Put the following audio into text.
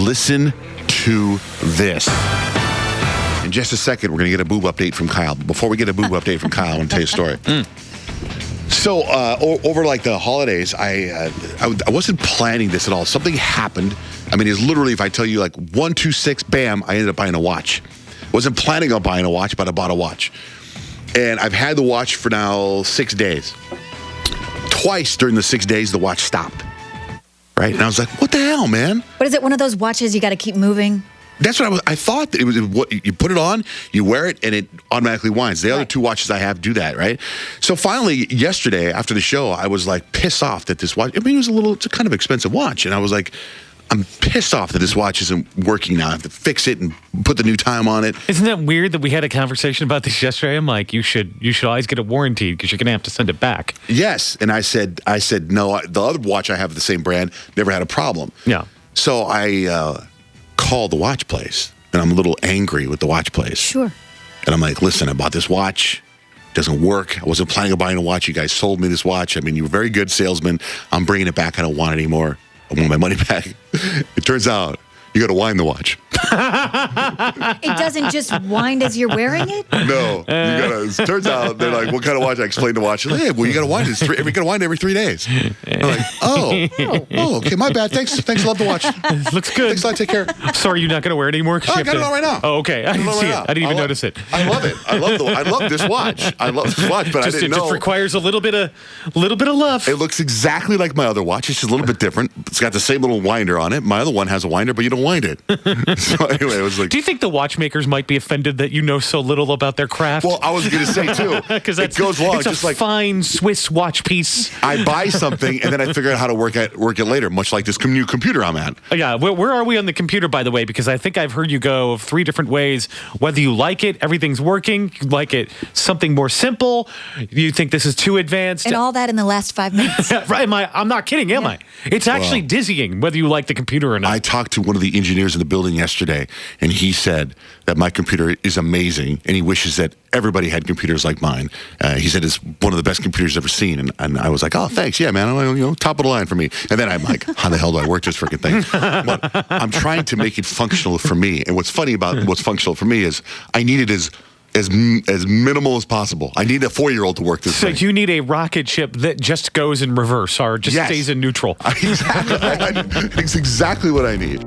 Listen to this. In just a second, we're going to get a boob update from Kyle. Before we get a boob update from Kyle, I want to tell you a story. So over like the holidays, I wasn't planning this at all. Something happened. I mean, it's literally, if I tell you like 1, 2, 6, bam, I ended up buying a watch. Wasn't planning on buying a watch, but I bought a watch. And I've had the watch for now 6 days. Twice during the 6 days, the watch stopped. Right? And I was like, what the hell, man? But is it one of those watches you got to keep moving? That's what I thought that it was. What you put it on, you wear it, and it automatically winds. The other two watches I have do that, right? So finally, yesterday after the show, I was like pissed off that this watch. I mean, it's a kind of expensive watch, and I was like, I'm pissed off that this watch isn't working now. I have to fix it and put the new time on it. Isn't that weird that we had a conversation about this yesterday? I'm like, you should always get a warranty because you're gonna have to send it back. Yes, and I said no. The other watch I have, the same brand, never had a problem. Yeah. So I called the watch place, and I'm a little angry with the watch place. Sure. And I'm like, listen, I bought this watch. It doesn't work. I wasn't planning on buying a watch. You guys sold me this watch. I mean, you were a very good salesman. I'm bringing it back. I don't want it anymore. I want my money back. It turns out you got to wind the watch. It doesn't just wind as you're wearing it? No. You gotta, it turns out, they're like, what kind of watch? I explained the watch. Hey, well, you got to wind it. You got to wind it every 3 days. I'm like, oh, okay, my bad. Thanks, love the watch. Looks good. Thanks a lot, take care. So are you not going to wear it anymore? I got it on right now. Oh, okay. I didn't see it. I didn't even notice it. I love it. I love this watch. I love this watch, but I didn't know. It just requires a little bit of love. It looks exactly like my other watch. It's just a little bit different. It's got the same little winder on it. My other one has a winder, but you don't wind it. So anyway, it was like. Do you think the watchmakers might be offended that you know so little about their craft? Well, I was going to say too. Because it goes long. It's just a like fine Swiss watch piece. I buy something and then I figure out how to work it later. Much like this new computer I'm at. Yeah, where are we on the computer, by the way? Because I think I've heard you go 3 different ways. Whether you like it, everything's working. You like it, something more simple. You think this is too advanced, and all that in the last 5 minutes. Right? I'm not kidding, am I? It's actually dizzying whether you like the computer or not. I talked to one of the engineers in the building yesterday, and he said that my computer is amazing, and he wishes that everybody had computers like mine. He said it's one of the best computers he's ever seen, and I was like, oh, thanks, yeah, man, top of the line for me. And then I'm like, how the hell do I work this freaking thing? But I'm trying to make it functional for me, and what's funny about what's functional for me is I need it as minimal as possible. I need a 4-year-old to work this thing. So you need a rocket ship that just goes in reverse or just stays in neutral. Exactly. That's exactly what I need.